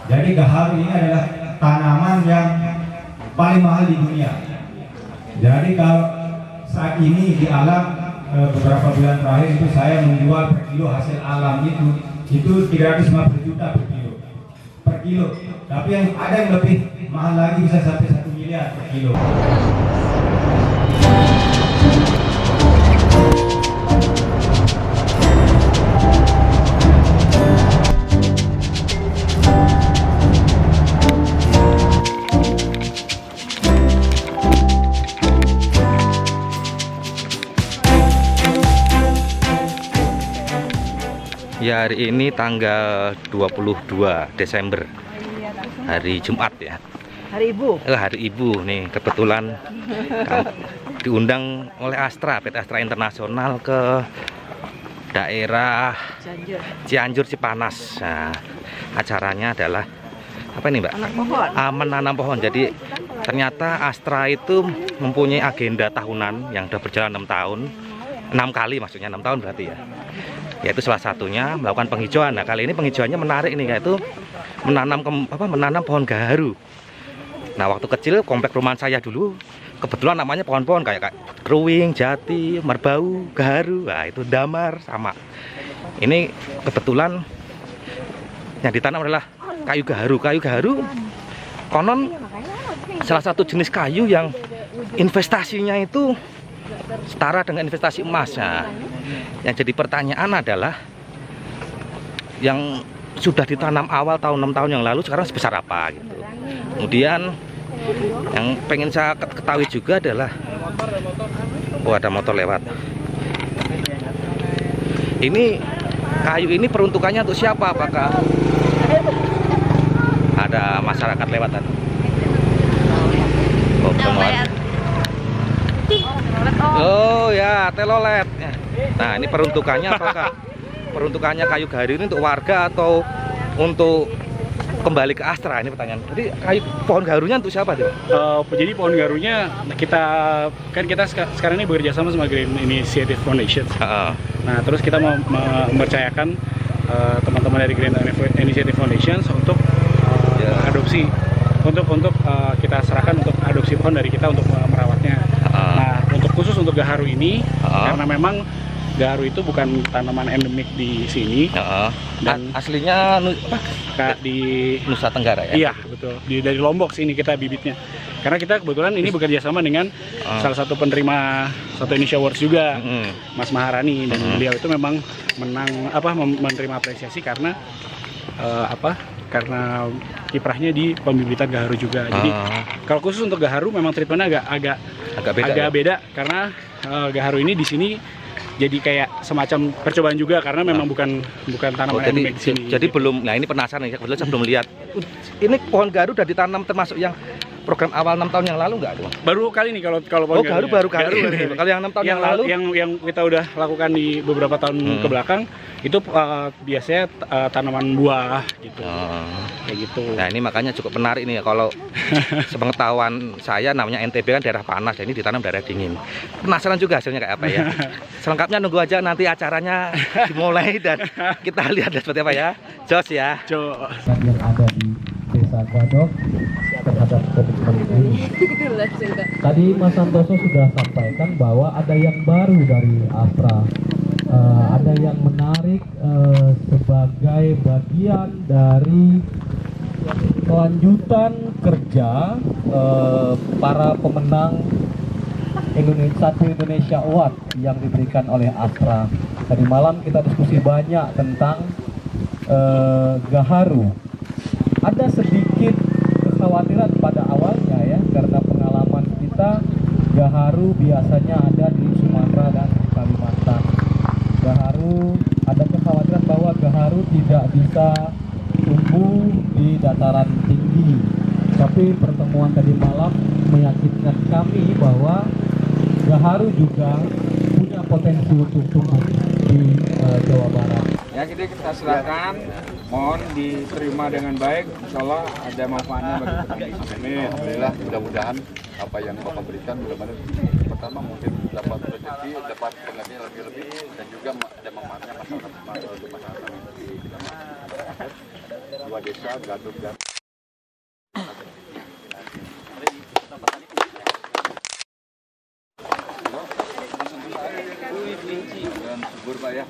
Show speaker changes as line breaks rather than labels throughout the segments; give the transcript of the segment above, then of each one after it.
Jadi gaharu ini adalah tanaman yang paling mahal di dunia. Jadi kalau saat ini di alam beberapa bulan terakhir itu saya menjual per kilo hasil alam itu 350 juta per kilo. Tapi yang ada yang lebih mahal lagi bisa sampai 1 miliar per kilo.
Ya, hari ini tanggal 22 Desember, hari Jumat ya.
Hari Ibu.
Hari Ibu nih, kebetulan diundang oleh Astra, PT Astra Internasional ke daerah Cianjur Cipanas. Nah, acaranya adalah apa ini, Mbak? Menanam pohon. Jadi ternyata Astra itu mempunyai agenda tahunan yang sudah berjalan 6 tahun. 6 kali maksudnya, 6 tahun berarti ya. Yaitu salah satunya melakukan penghijauan. Nah, kali ini penghijauannya menarik nih, yaitu menanam pohon gaharu. Nah, waktu kecil komplek rumah saya dulu kebetulan namanya pohon-pohon kayak keruing, jati, merbau, gaharu. Nah, itu damar sama. Ini kebetulan yang ditanam adalah kayu gaharu. Kayu gaharu konon salah satu jenis kayu yang investasinya itu setara dengan investasi emas. Nah, yang jadi pertanyaan adalah yang sudah ditanam awal tahun 6 tahun yang lalu sekarang sebesar apa gitu. Kemudian yang pengen saya ketahui juga adalah, oh ada motor lewat. Ini kayu ini peruntukannya untuk siapa? Apakah ada masyarakat lewat tadi? Oh, oh ya, telolet. Nah, ini peruntukannya apakah peruntukannya kayu gaharu ini untuk warga atau untuk kembali ke Astra? Ini pertanyaan. Jadi pohon gaharunya untuk siapa tuh?
Jadi pohon gaharunya kita sekarang ini bekerja sama Green Initiative Foundation. Nah, terus kita mempercayakan teman-teman dari Green Initiative Foundation untuk adopsi, untuk kita serahkan untuk adopsi pohon dari kita untuk merawatnya. Nah, khusus untuk gaharu ini karena memang gaharu itu bukan tanaman endemik di sini.
Dan aslinya
di
Nusa Tenggara ya?
Iya, betul. Dari Lombok sini kita bibitnya. Karena kita kebetulan ini bekerja sama dengan salah satu penerima satu Indonesia Awards juga, Mas Maharani, dan beliau itu memang menerima apresiasi karena karena kiprahnya di pembibitan gaharu juga. Jadi kalau khusus untuk gaharu memang treatmentnya agak beda karena gaharu ini di sini jadi kayak semacam percobaan juga karena memang bukan tanaman endemik di sini.
Jadi belum, nah ini penasaran nih, kebetulan saya belum lihat. Ini pohon gaharu udah ditanam termasuk yang program awal 6 tahun yang lalu nggak?
Baru kali ini kalau pohon
gaharu baru kali ini. Kalau yang 6 tahun yang lalu
yang kita udah lakukan di beberapa tahun ke belakang itu biasanya tanaman buah gitu. Kayak gitu.
Nah, ini makanya cukup menarik nih, kalau sepengetahuan saya namanya NTB kan daerah panas, ini ditanam daerah dingin. Penasaran juga hasilnya kayak apa ya. Selengkapnya nunggu aja nanti acaranya dimulai dan kita lihat seperti apa ya. Jos ya.
Yang ada di Desa Gadok terhadap komitmen ini. Tadi Mas Santoso sudah sampaikan bahwa ada yang baru dari Astra. Ada yang menarik sebagai bagian dari kelanjutan kerja para pemenang Indonesia Award yang diberikan oleh Astra. Tadi malam kita diskusi banyak tentang gaharu. Ada sedikit kekhawatiran pada awalnya ya, karena pengalaman kita gaharu biasanya ada di Sumatera dan Kalimantan. Gaharu, ada kekhawatiran bahwa gaharu tidak bisa tumbuh di dataran tinggi. Tapi pertemuan tadi malam meyakinkan kami bahwa gaharu juga punya potensi untuk tumbuh di Jawa Barat.
Ya, jadi kita silakan, mohon diterima dengan baik, insya Allah ada manfaatnya bagi petani.
Amin. Alhamdulillah, mudah-mudahan apa yang Bapak berikan mudah-mudahan pertama mungkin dapat rezeki, dapat pengajian lebih-lebih, dan juga ada manfaatnya masyarakat untuk masyarakat di kita. dua desa Gadut dan subur Pak ya.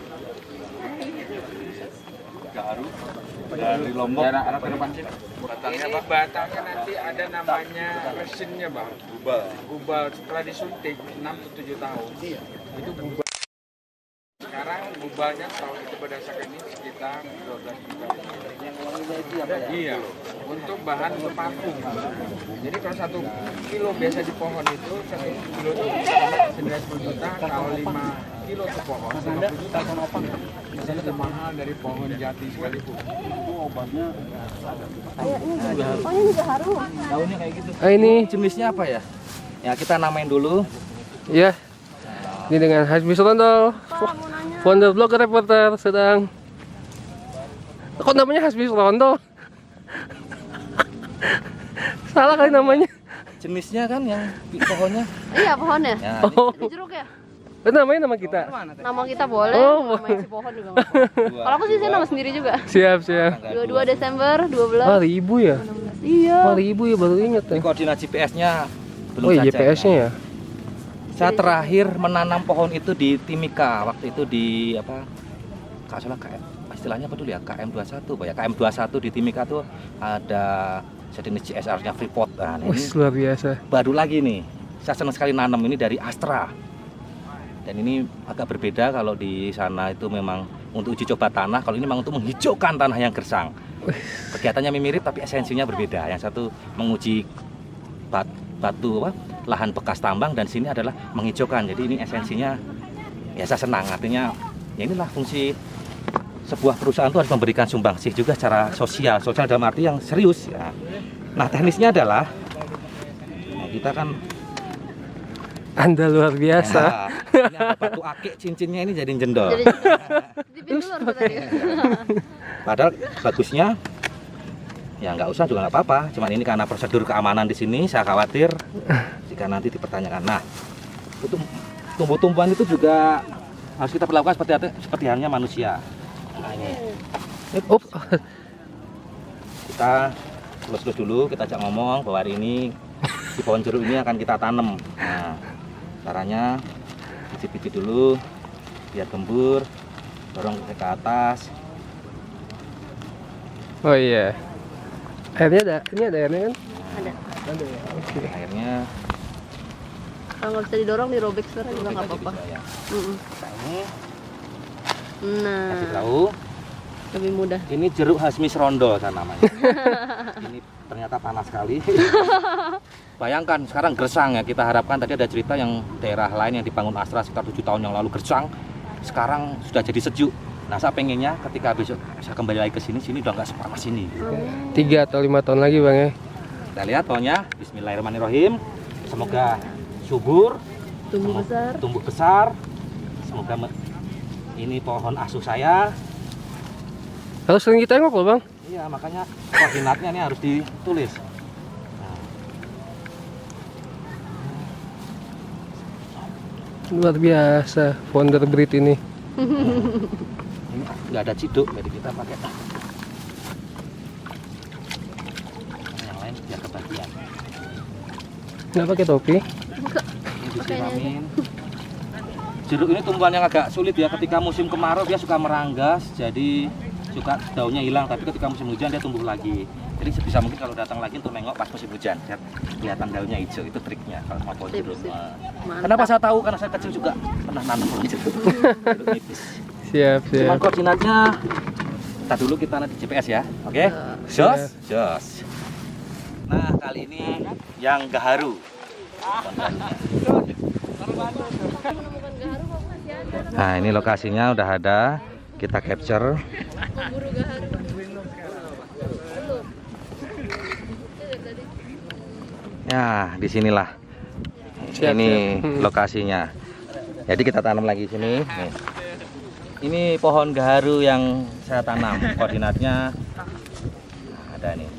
Gaharu dari Lombok.
Arah ke depan sini.
Batangnya
Ini
Pak.
batangnya nanti ada namanya resinnya bang.
Gubal.
Gubal setelah disuntik 6-7 tahun. Itu gubal. Sekarang gubalnya tahun itu berdasarkan ini sekitar 12 juta. Iya, untuk bahan untuk parfum. Jadi kalau 1 kilo biasa di pohon itu 1 kilo itu senilai 10 juta. Kalau 5 kilo ke pohon 50 juta. Bisa lebih mahal dari pohon jati sekalipun.
Daunnya kayak gitu.
Ini
Jenisnya apa ya? Ya kita namain dulu.
ya. Ini dengan Hasbi Rondo, founder blog reporter sedang. Kok namanya Hasbi Rondo? Salah kali namanya.
Jenisnya kan yang pohonnya.
Iya pohonnya.
Ya,
Oh,
Ini jeruk ya?
namanya nama kita.
Nama kita boleh,
Oh,
nama isi pohon juga nggak apa-apa. Kalau aku sih saya nama sendiri juga.
Siap, siap.
22 Desember 12.
Wah, ribu ya?
Iya.
Wah, ribu ya, baru ingat
ini
ya.
koordinat GPS-nya belum
Oh, iya,
saja.
GPS-nya ya?
Saya terakhir menanam pohon itu di Timika, waktu itu di apa? Kalau salah istilahnya apa dulu ya? KM21, Pak ya. KM21 di Timika tuh ada sejenis CSR-nya Freeport. Nah,
Wih,
ini
luar biasa.
baru lagi nih. Saya senang sekali nanam ini dari Astra. Dan ini agak berbeda kalau di sana itu memang untuk uji coba tanah, kalau ini memang untuk menghijaukan tanah yang gersang. Kegiatannya mirip tapi esensinya berbeda. Yang satu menguji batu apa? Lahan bekas tambang dan sini adalah menghijaukan. Jadi ini esensinya ya saya senang. Artinya ya inilah fungsi sebuah perusahaan itu harus memberikan sumbangsih juga secara sosial. Sosial dalam arti yang serius ya. Nah, teknisnya adalah kita kan
Anda luar biasa.
ya, ini ada batu akik cincinnya ini jadi jendol.
Jadi tipis dulu harus tadi.
Padahal bagusnya ya nggak usah juga nggak apa-apa. Cuman ini karena prosedur keamanan di sini saya khawatir jika nanti dipertanyakan. Nah, untuk tumbuh-tumbuhan itu juga harus kita perlakukan seperti halnya manusia. Nah ini
Oh,
kita lulus dulu, kita ajak ngomong bahwa hari ini di pohon jeruk ini akan kita tanam. Nah, caranya biji-biji dulu biar gembur, dorong ke atas.
oh iya. Airnya ada, ini ada airnya kan?
Ada.
Ada ya. Oke.
Akhirnya
Kalau nggak bisa didorong dirobek sekarang juga nggak apa-apa.
bisa ya.
Mm-mm.
Nah, ini
Nah,
kasih tahu.
lebih mudah.
Ini jeruk Hasmi Rondo kan namanya. Ini ternyata panas sekali. Bayangkan sekarang gersang ya. Kita harapkan tadi ada cerita yang daerah lain yang dibangun Astra sekitar 7 tahun yang lalu gersang. Sekarang sudah jadi sejuk. Nah, saya pengennya ketika besok saya kembali lagi ke sini udah nggak sepanas ini.
3 atau 5 tahun lagi, Bang ya.
Kita lihat pohonnya. Bismillahirrahmanirrahim. Semoga subur, tumbuh besar. Semoga ini pohon asuh saya.
Harus sering kita tengok loh, Bang.
Iya, makanya koordinatnya ini harus ditulis.
Luar biasa founder breed ini.
Ini nggak ada ciduk, jadi kita pakai yang lain biar kebagian.
Nggak pakai topi?
Ini disiramin. Jeruk ini tumbuhan yang agak sulit ya, ketika musim kemarau dia suka meranggas, jadi suka daunnya hilang, tapi ketika musim hujan dia tumbuh lagi. Jadi sebisa mungkin kalau datang lagi untuk nengok pas musim hujan, biar kelihatan daunnya hijau, itu triknya kalau mau pohon jeruk.
Sip.
Nah, kenapa saya tahu? Karena saya kecil juga pernah nanam pohon jeruk. Jeruk nipis.
Siap,
Cuman
siap.
koordinatnya kita dulu kita nanti GPS ya, oke? Jos, jos. Nah, kali ini yang gaharu. Nah, ini lokasinya udah ada, kita capture. Ya, disinilah.
Siap,
Ini
siap.
lokasinya. Jadi kita tanam lagi sini. Nih. Ini pohon gaharu yang saya tanam. Koordinatnya ada nih.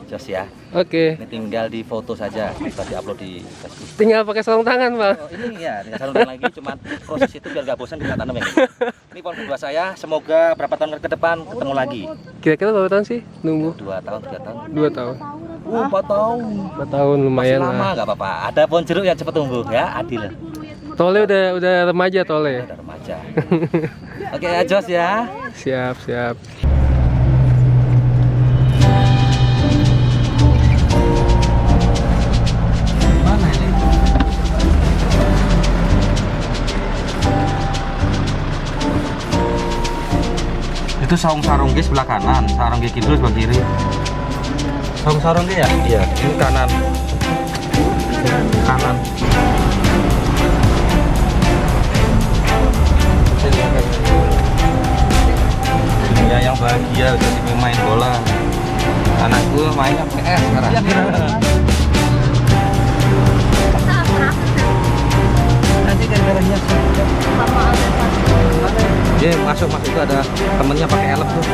Jos ya.
Oke.
Ini tinggal di foto saja, kita diupload di Facebook.
Tinggal pakai sarung tangan, Bang.
Oh, ini ya, tinggal sarung tangan lagi, cuman proses itu biar gak bosan kita tanam yang ini. Ini pohon kedua saya, semoga berapa tahun ke depan ketemu lagi.
Kira-kira berapa tahun sih nunggu?
2 tahun, 3 tahun.
2 tahun.
4 tahun.
4 tahun lumayan
Masih lama
lah.
nggak apa-apa. Ada pohon jeruk yang cepat tumbuh ya, adil.
Tole udah remaja Tole.
Udah remaja. Oke ya Jos ya.
Siap, siap.
Mana ini? Itu saung sarungge sebelah kanan, sarungge kidul sebelah kiri. Saung sarungge ya? Iya, ini kanan. Kanan. Ya yang bahagia udah sih main bola. Anakku mainnya PS sekarang. Nanti gara-gara hias. Dia masuk itu ada temennya pakai elep tuh.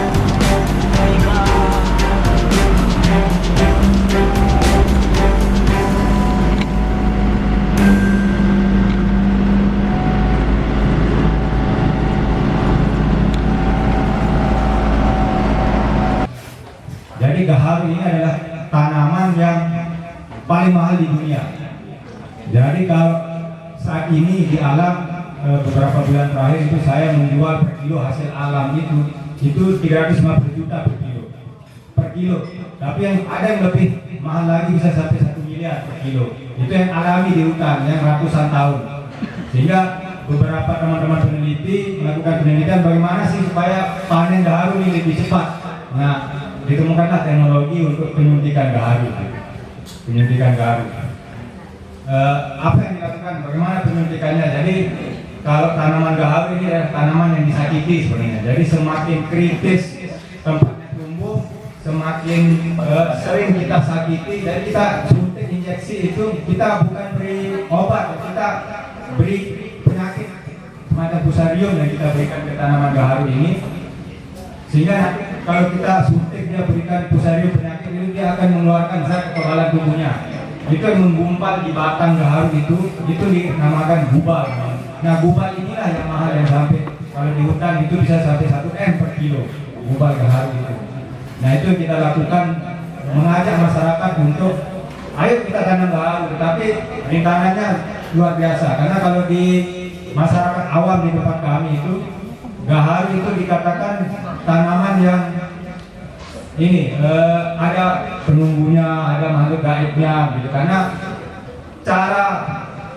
Jadi gaharu ini adalah tanaman yang paling mahal di dunia. Jadi kalau saat ini di alam beberapa bulan terakhir itu saya menjual per kilo hasil alam itu 350 juta per kilo. Tapi yang ada yang lebih mahal lagi bisa sampai 1 miliar per kilo. Itu yang alami di hutan yang ratusan tahun. Sehingga beberapa teman-teman peneliti melakukan penelitian bagaimana sih supaya panen gaharu ini lebih cepat. Nah, ditemukanlah teknologi untuk penyuntikan gaharu. Penyuntikan gaharu. Apa yang dilakukan? Bagaimana penyuntikannya? Jadi kalau tanaman gaharu ini adalah tanaman yang disakiti sebenarnya. Jadi semakin kritis tempatnya tumbuh, semakin sering kita sakiti. Jadi kita suntik injeksi itu kita bukan beri obat, kita beri penyakit semacam fusarium yang kita berikan ke tanaman gaharu ini. Sehingga kalau kita suntik dia berikan fusarium penyakit itu dia akan mengeluarkan zat kekebalan tubuhnya. Itu yang menggumpal di batang gaharu itu dinamakan gubal. Nah gubal inilah yang mahal yang sampai kalau di hutan itu bisa sampai 1 M per kilo gubal gaharu itu. Nah itu yang kita lakukan mengajak masyarakat untuk ayo kita tanam gaharu, tetapi rintangannya luar biasa karena kalau di masyarakat awam di tempat kami itu gaharu itu dikatakan tanaman yang ini ada penunggunya, ada makhluk gaibnya gitu karena cara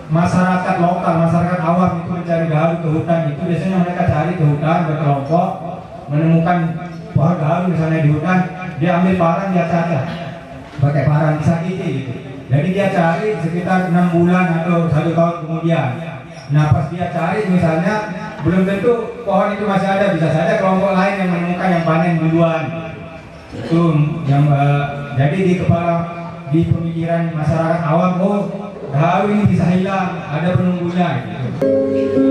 masyarakat lokal, masyarakat awam itu mencari gaharu ke hutan itu biasanya mereka cari ke hutan berkelompok menemukan pohon gaharu misalnya di hutan dia ambil parang dia caca pakai parang disakiti gitu jadi dia cari sekitar 6 bulan atau 1 tahun kemudian nah pas dia cari misalnya belum tentu pohon itu masih ada bisa saja kelompok lain yang menemukan yang panen duluan itu yang jadi di pemikiran masyarakat awam gaharu ini bisa hilang ada penunggunya gitu.